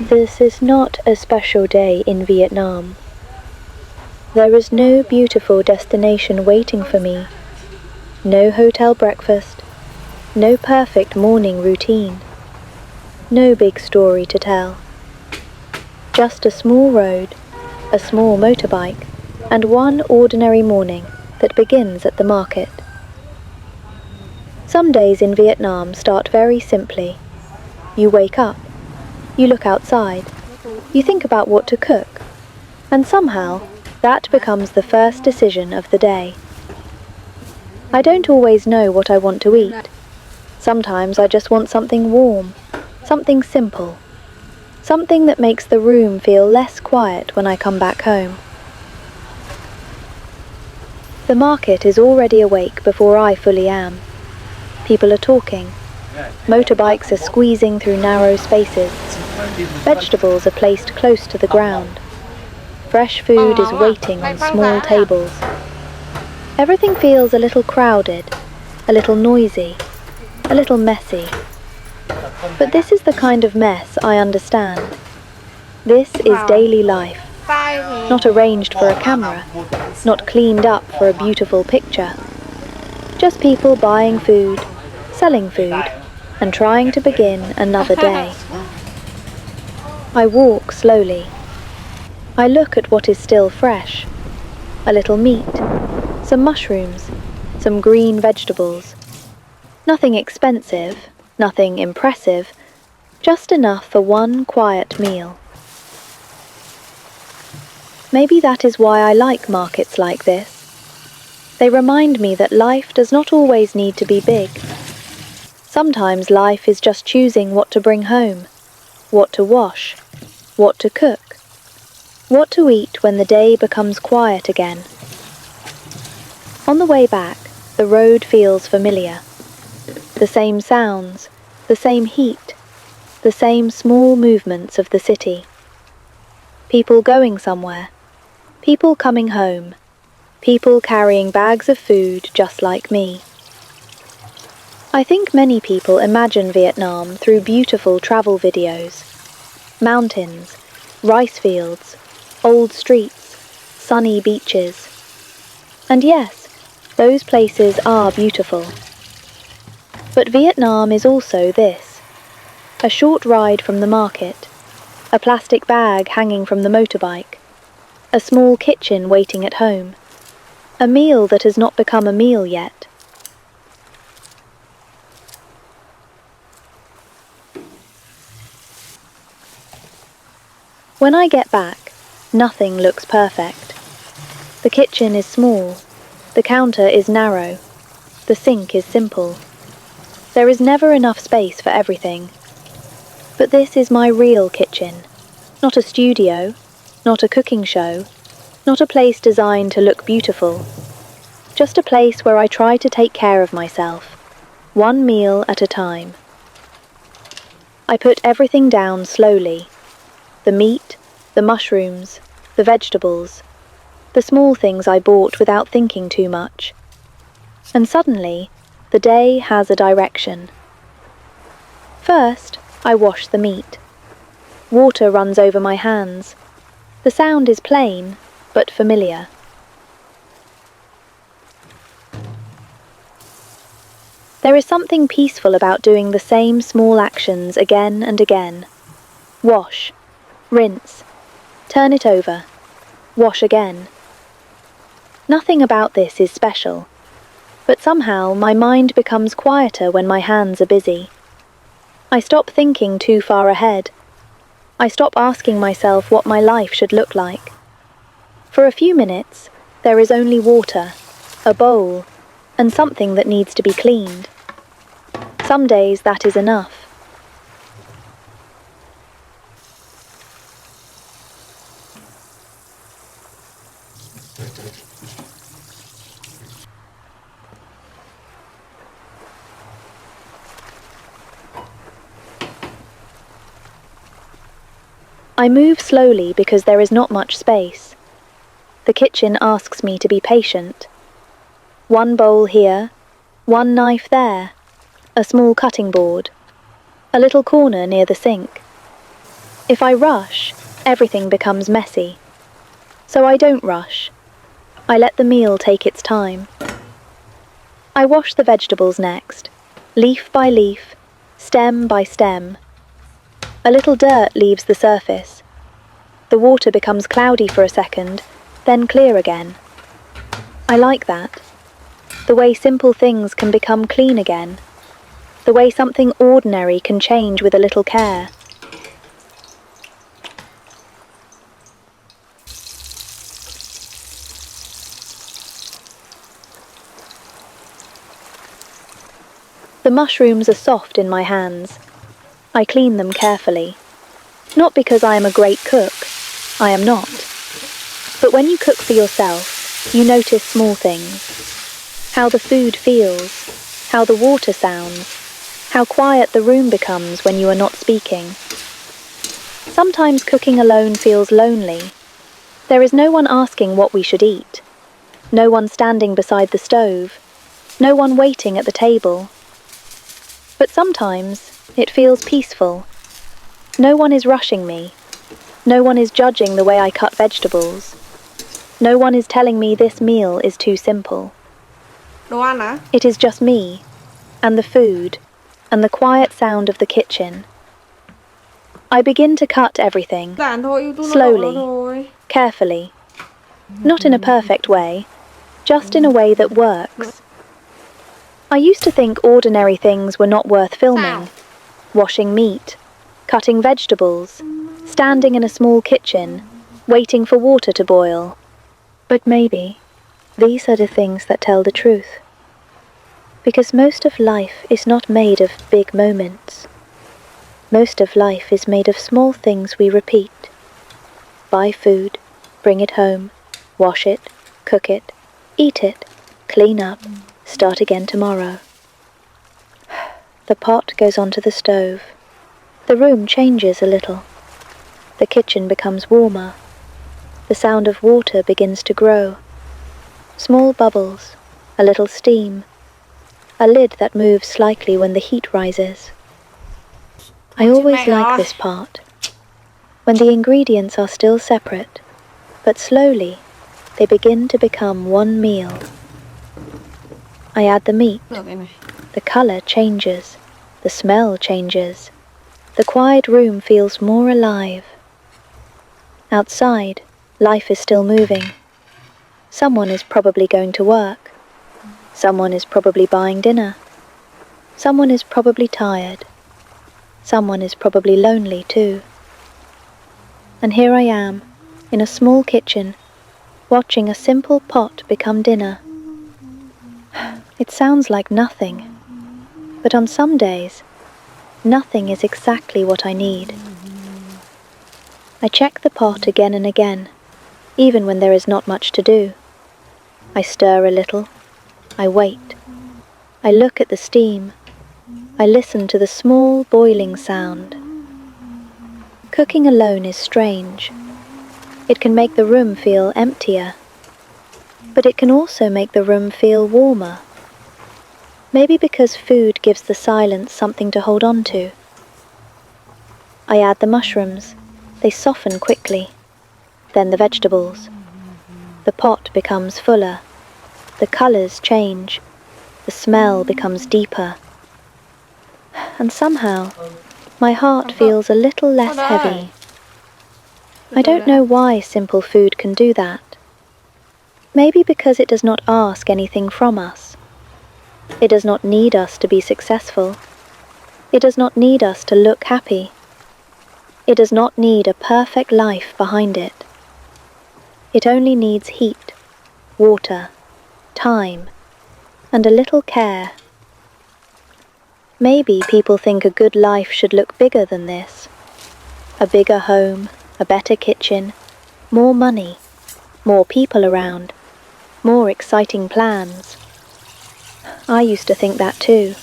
This is not a special day in Vietnam. There is no beautiful destination waiting for me, no hotel breakfast, no perfect morning routine, no big story to tell. Just a small road, a small motorbike, and one ordinary morning that begins at the market. Some days in Vietnam start very simply. You wake up, you look outside, you think about what to cook, and somehow that becomes the first decision of the day. I don't always know what I want to eat. Sometimes I just want something warm, something simple, something that makes the room feel less quiet when I come back home. The market is already awake before I fully am. People are talking. Motorbikes are squeezing through narrow spaces. Vegetables are placed close to the ground. Fresh food is waiting on small tables. Everything feels a little crowded, a little noisy, a little messy. But this is the kind of mess I understand. This is daily life, not arranged for a camera, not cleaned up for a beautiful picture. Just people buying food, selling food, and trying to begin another day. I walk slowly. I look at what is still fresh. A little meat, some mushrooms, some green vegetables. Nothing expensive, nothing impressive, just enough for one quiet meal. Maybe that is why I like markets like this. They remind me that life does not always need to be big. Sometimes life is just choosing what to bring home, what to wash, what to cook, what to eat when the day becomes quiet again. On the way back, the road feels familiar. The same sounds, the same heat, the same small movements of the city. People going somewhere, people coming home, people carrying bags of food just like me. I think many people imagine Vietnam through beautiful travel videos. Mountains, rice fields, old streets, sunny beaches. And yes, those places are beautiful. But Vietnam is also this: a short ride from the market, a plastic bag hanging from the motorbike, a small kitchen waiting at home, a meal that has not become a meal yet. When I get back, nothing looks perfect. The kitchen is small, the counter is narrow, the sink is simple. There is never enough space for everything. But this is my real kitchen, not a studio, not a cooking show, not a place designed to look beautiful. Just a place where I try to take care of myself, one meal at a time. I put everything down slowly. The meat, the mushrooms, the vegetables, the small things I bought without thinking too much. And suddenly, the day has a direction. First, I wash the meat. Water runs over my hands. The sound is plain, but familiar. There is something peaceful about doing the same small actions again and again. Wash, rinse, turn it over, wash again. Nothing about this is special, but somehow my mind becomes quieter when my hands are busy. I stop thinking too far ahead. I stop asking myself what my life should look like. For a few minutes, there is only water, a bowl, and something that needs to be cleaned. Some days that is enough. I move slowly because there is not much space. The kitchen asks me to be patient. One bowl here, one knife there, a small cutting board, a little corner near the sink. If I rush, everything becomes messy. So I don't rush. I let the meal take its time. I wash the vegetables next, leaf by leaf, stem by stem. A little dirt leaves the surface. The water becomes cloudy for a second, then clear again. I like that. The way simple things can become clean again. The way something ordinary can change with a little care. The mushrooms are soft in my hands. I clean them carefully. Not because I am a great cook. I am not. But when you cook for yourself, you notice small things. How the food feels. How the water sounds. How quiet the room becomes when you are not speaking. Sometimes cooking alone feels lonely. There is no one asking what we should eat. No one standing beside the stove. No one waiting at the table. But sometimes it feels peaceful. No one is rushing me. No one is judging the way I cut vegetables. No one is telling me this meal is too simple. It is just me, and the food, and the quiet sound of the kitchen. I begin to cut everything, slowly, carefully. Not in a perfect way, just in a way that works. I used to think ordinary things were not worth filming. Washing meat, cutting vegetables, standing in a small kitchen, waiting for water to boil. But maybe these are the things that tell the truth. Because most of life is not made of big moments. Most of life is made of small things we repeat. Buy food, bring it home, wash it, cook it, eat it, clean up, start again tomorrow. The pot goes onto the stove. The room changes a little. The kitchen becomes warmer. The sound of water begins to grow. Small bubbles, a little steam, a lid that moves slightly when the heat rises. I always like this part, when the ingredients are still separate, but slowly they begin to become one meal. I add the meat. The color changes. The smell changes. The quiet room feels more alive. Outside, life is still moving. Someone is probably going to work. Someone is probably buying dinner. Someone is probably tired. Someone is probably lonely too. And here I am, in a small kitchen, watching a simple pot become dinner. It sounds like nothing, but on some days, nothing is exactly what I need. I check the pot again and again, even when there is not much to do. I stir a little. I wait. I look at the steam. I listen to the small boiling sound. Cooking alone is strange. It can make the room feel emptier, but it can also make the room feel warmer. Maybe because food gives the silence something to hold on to. I add the mushrooms. They soften quickly. Then the vegetables. The pot becomes fuller. The colors change. The smell becomes deeper. And somehow, my heart feels a little less heavy. I don't know why simple food can do that. Maybe because it does not ask anything from us. It does not need us to be successful. It does not need us to look happy. It does not need a perfect life behind it. It only needs heat, water, time, and a little care. Maybe people think a good life should look bigger than this. A bigger home, a better kitchen, more money, more people around, more exciting plans. I used to think that too.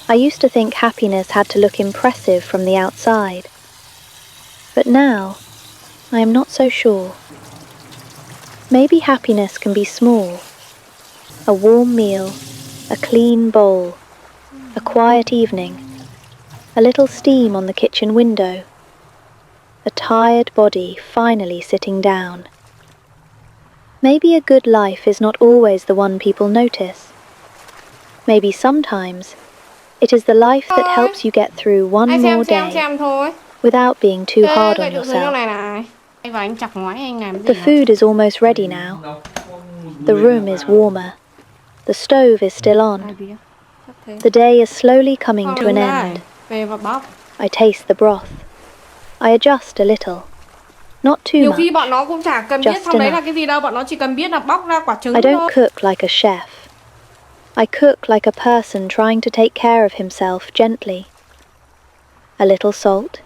I used to think happiness had to look impressive from the outside. But now, I am not so sure. Maybe happiness can be small. A warm meal, a clean bowl, a quiet evening, a little steam on the kitchen window, a tired body finally sitting down. Maybe a good life is not always the one people notice. Maybe sometimes it is the life that helps you get through one more day without being too hard on yourself. The food is almost ready now. The room is warmer. The stove is still on. The day is slowly coming to an end. I taste the broth. I adjust a little. Not too much. Just enough. I don't cook like a chef. I cook like a person trying to take care of himself gently. A little salt,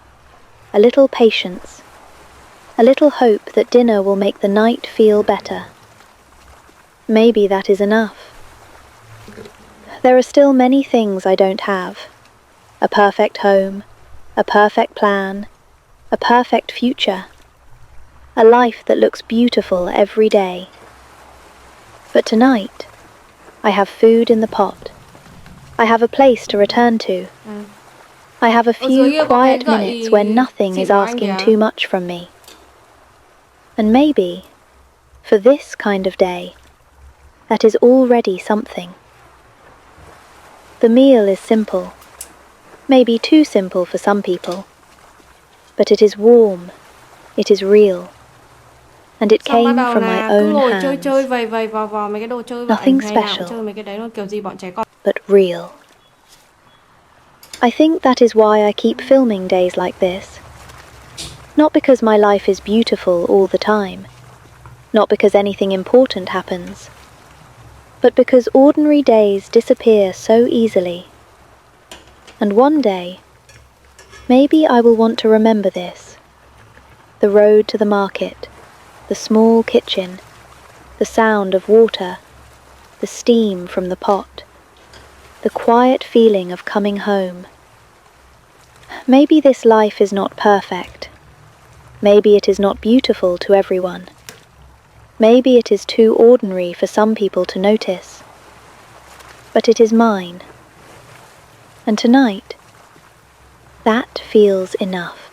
a little patience, a little hope that dinner will make the night feel better. Maybe that is enough. There are still many things I don't have. A perfect home, a perfect plan, a perfect future, a life that looks beautiful every day. But tonight, I have food in the pot. I have a place to return to. I have a few quiet minutes when nothing is asking too much from me. And maybe, for this kind of day, that is already something. The meal is simple, maybe too simple for some people, but it is warm, it is real, and it came from my own hands. Nothing special, but real. I think that is why I keep filming days like this. Not because my life is beautiful all the time, not because anything important happens, but because ordinary days disappear so easily. And one day, maybe I will want to remember this. The road to the market, the small kitchen, the sound of water, the steam from the pot, the quiet feeling of coming home. Maybe this life is not perfect. Maybe it is not beautiful to everyone. Maybe it is too ordinary for some people to notice. But it is mine. And tonight, that feels enough.